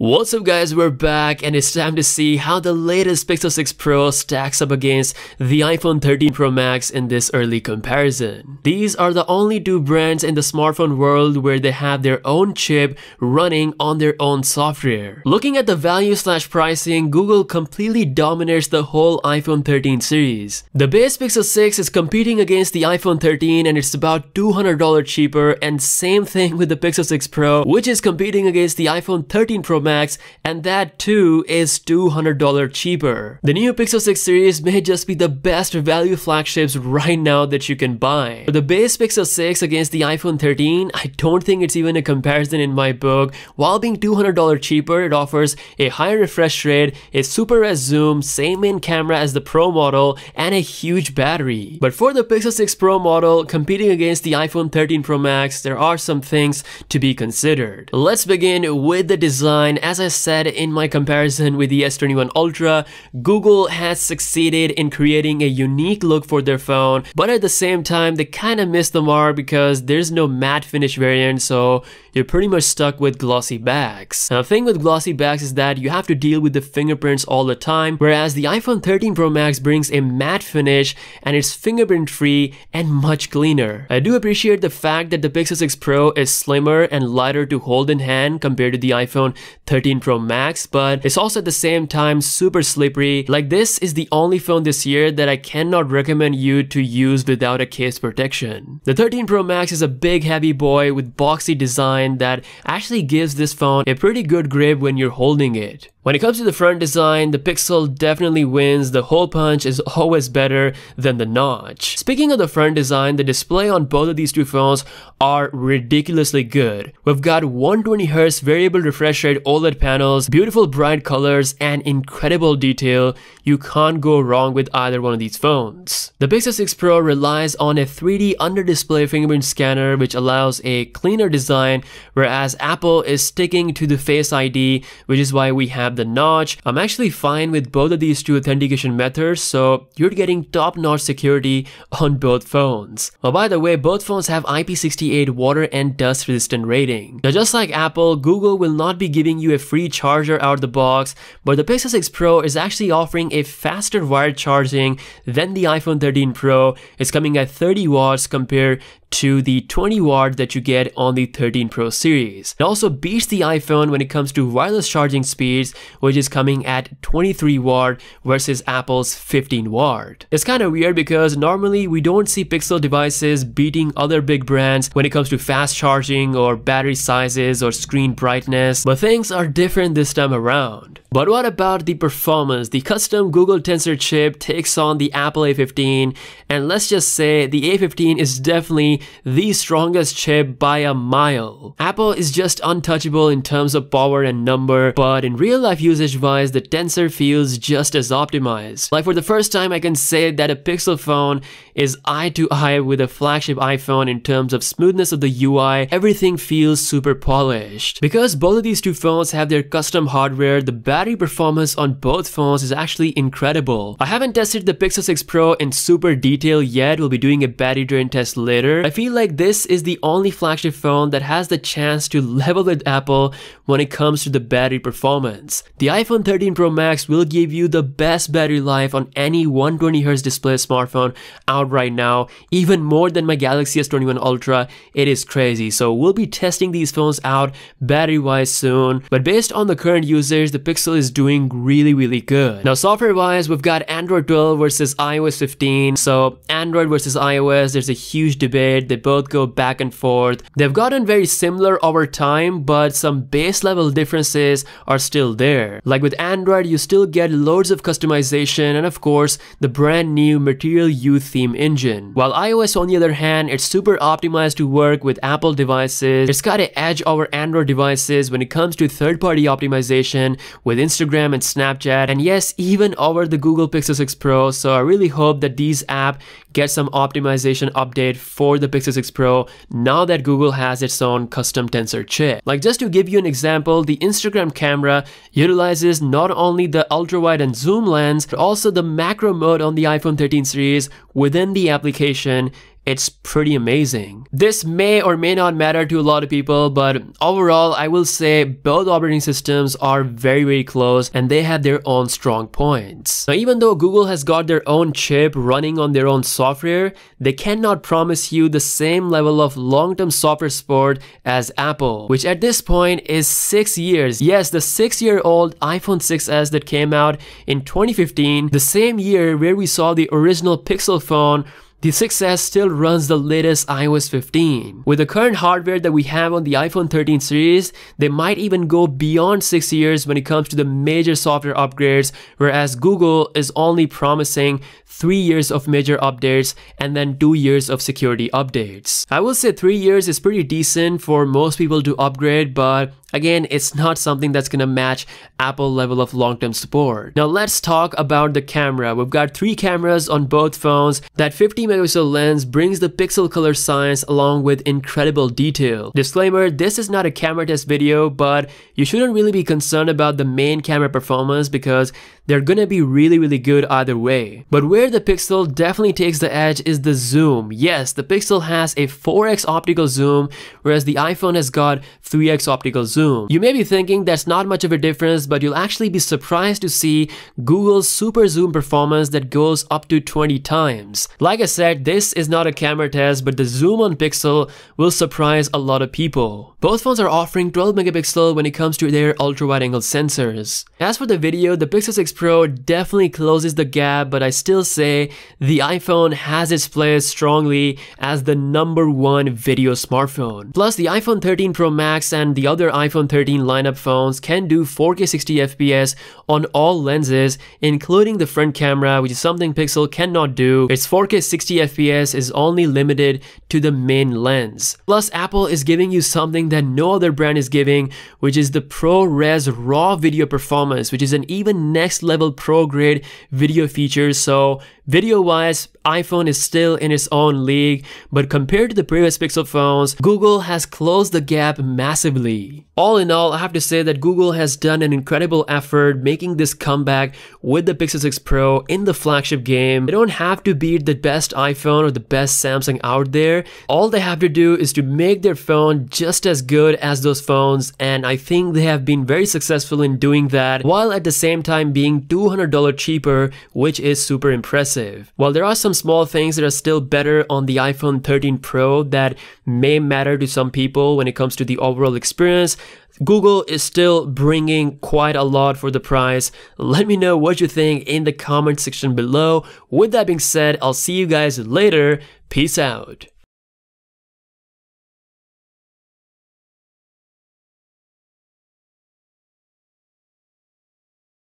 What's up guys, we're back and it's time to see how the latest Pixel 6 Pro stacks up against the iPhone 13 Pro Max in this early comparison. These are the only two brands in the smartphone world where they have their own chip running on their own software. Looking at the value/pricing, Google completely dominates the whole iPhone 13 series. The base Pixel 6 is competing against the iPhone 13 and it's about $200 cheaper, and same thing with the Pixel 6 Pro, which is competing against the iPhone 13 Pro Max, and that too is $200 cheaper. The new Pixel 6 series may just be the best value flagships right now that you can buy. For the base Pixel 6 against the iPhone 13, I don't think it's even a comparison in my book. While being $200 cheaper, it offers a higher refresh rate, a super res zoom, same main camera as the Pro model, and a huge battery. But for the Pixel 6 Pro model competing against the iPhone 13 Pro Max, there are some things to be considered. Let's begin with the design. As I said in my comparison with the S21 Ultra, Google has succeeded in creating a unique look for their phone, but at the same time they kind of missed the mark because there's no matte finish variant, so you're pretty much stuck with glossy backs. Now the thing with glossy backs is that you have to deal with the fingerprints all the time, whereas the iPhone 13 Pro Max brings a matte finish and it's fingerprint free and much cleaner. I do appreciate the fact that the Pixel 6 Pro is slimmer and lighter to hold in hand compared to the iPhone 13 Pro Max, but it's also at the same time super slippery. Like, this is the only phone this year that I cannot recommend you to use without a case protection. The 13 Pro Max is a big heavy boy with boxy design that actually gives this phone a pretty good grip when you're holding it. When it comes to the front design, the Pixel definitely wins. The hole punch is always better than the notch. Speaking of the front design, the display on both of these two phones are ridiculously good. We've got 120Hz variable refresh rate OLED panels, beautiful bright colors, and incredible detail. You can't go wrong with either one of these phones. The Pixel 6 Pro relies on a 3D under-display fingerprint scanner which allows a cleaner design, whereas Apple is sticking to the Face ID, which is why we have the notch. I'm actually fine with both of these two authentication methods, so you're getting top-notch security on both phones. Well, by the way, both phones have IP68 water and dust resistant rating. Now, just like Apple, Google will not be giving you a free charger out of the box, but the Pixel 6 Pro is actually offering a faster wired charging than the iPhone 13 Pro. It's coming at 30 watts compared to the 20 watt that you get on the 13 Pro series. It also beats the iPhone when it comes to wireless charging speeds, which is coming at 23 watt versus Apple's 15 watt. It's kind of weird because normally we don't see Pixel devices beating other big brands when it comes to fast charging or battery sizes or screen brightness, but things are different this time around. But what about the performance? The custom Google Tensor chip takes on the Apple A15, and let's just say the A15 is definitely the strongest chip by a mile. Apple is just untouchable in terms of power and number, but in real life usage wise, the Tensor feels just as optimized. Like, for the first time I can say that a Pixel phone is eye to eye with a flagship iPhone in terms of smoothness of the UI. Everything feels super polished. Because both of these two phones have their custom hardware, the battery performance on both phones is actually incredible. I haven't tested the Pixel 6 Pro in super detail yet. We'll be doing a battery drain test later. I feel like this is the only flagship phone that has the chance to level with Apple when it comes to the battery performance. The iPhone 13 Pro Max will give you the best battery life on any 120Hz display smartphone out right now, even more than my Galaxy S21 Ultra. It is crazy. So we'll be testing these phones out battery wise soon, but based on the current users, the Pixel is doing really good. Now, software wise, we've got Android 12 versus iOS 15. So Android versus iOS, there's a huge debate. They both go back and forth. They've gotten very similar over time, but some base level differences are still there. Like with Android, you still get loads of customization and of course the brand new Material You theme engine. While iOS, on the other hand, it's super optimized to work with Apple devices. It's got an edge over Android devices when it comes to third-party optimization with Instagram and Snapchat, and yes, even over the Google Pixel 6 Pro. So I really hope that these apps get some optimization update for the Pixel 6 Pro now that Google has its own custom Tensor chip. Like, just to give you an example, the Instagram camera utilizes not only the ultra wide and zoom lens, but also the macro mode on the iPhone 13 series within the application it's pretty amazing. This may or may not matter to a lot of people, but overall I will say both operating systems are very close and they have their own strong points. Now, even though Google has got their own chip running on their own software, they cannot promise you the same level of long-term software support as Apple, which at this point is 6 years. Yes, the 6-year-old iPhone 6s that came out in 2015, the same year where we saw the original Pixel phone, the 6s still runs the latest iOS 15. With the current hardware that we have on the iPhone 13 series, they might even go beyond 6 years when it comes to the major software upgrades, whereas Google is only promising 3 years of major updates and then 2 years of security updates. I will say 3 years is pretty decent for most people to upgrade, but again, it's not something that's gonna match Apple level of long-term support. Now let's talk about the camera. We've got 3 cameras on both phones. That 50 megapixel lens brings the pixel color science along with incredible detail. Disclaimer, this is not a camera test video, but you shouldn't really be concerned about the main camera performance because they're gonna be really good either way. But where the Pixel definitely takes the edge is the zoom. Yes, the Pixel has a 4x optical zoom, whereas the iPhone has got 3x optical zoom. You may be thinking that's not much of a difference, but you'll actually be surprised to see Google's super zoom performance that goes up to 20 times. Like I said, this is not a camera test, but the zoom on Pixel will surprise a lot of people. Both phones are offering 12 megapixel when it comes to their ultra-wide angle sensors. As for the video, the Pixel 6 Pro definitely closes the gap, but I still say the iPhone has its place strongly as the #1 video smartphone. Plus, the iPhone 13 Pro Max and the other iPhone 13 lineup phones can do 4K 60 FPS on all lenses, including the front camera, which is something Pixel cannot do. Its 4K 60 FPS is only limited to the main lens. Plus, Apple is giving you something that no other brand is giving, which is the ProRes RAW video performance, which is an even next level pro grade video feature. So video wise, iPhone is still in its own league, but compared to the previous Pixel phones, Google has closed the gap massively. All in all, I have to say that Google has done an incredible effort making this comeback with the Pixel 6 Pro in the flagship game. They don't have to beat the best iPhone or the best Samsung out there. All they have to do is to make their phone just as good as those phones, and I think they have been very successful in doing that, while at the same time being $200 cheaper, which is super impressive. While there are some small things that are still better on the iPhone 13 Pro that may matter to some people when it comes to the overall experience, Google is still bringing quite a lot for the price. Let me know what you think in the comment section below. With that being said, I'll see you guys later. Peace out.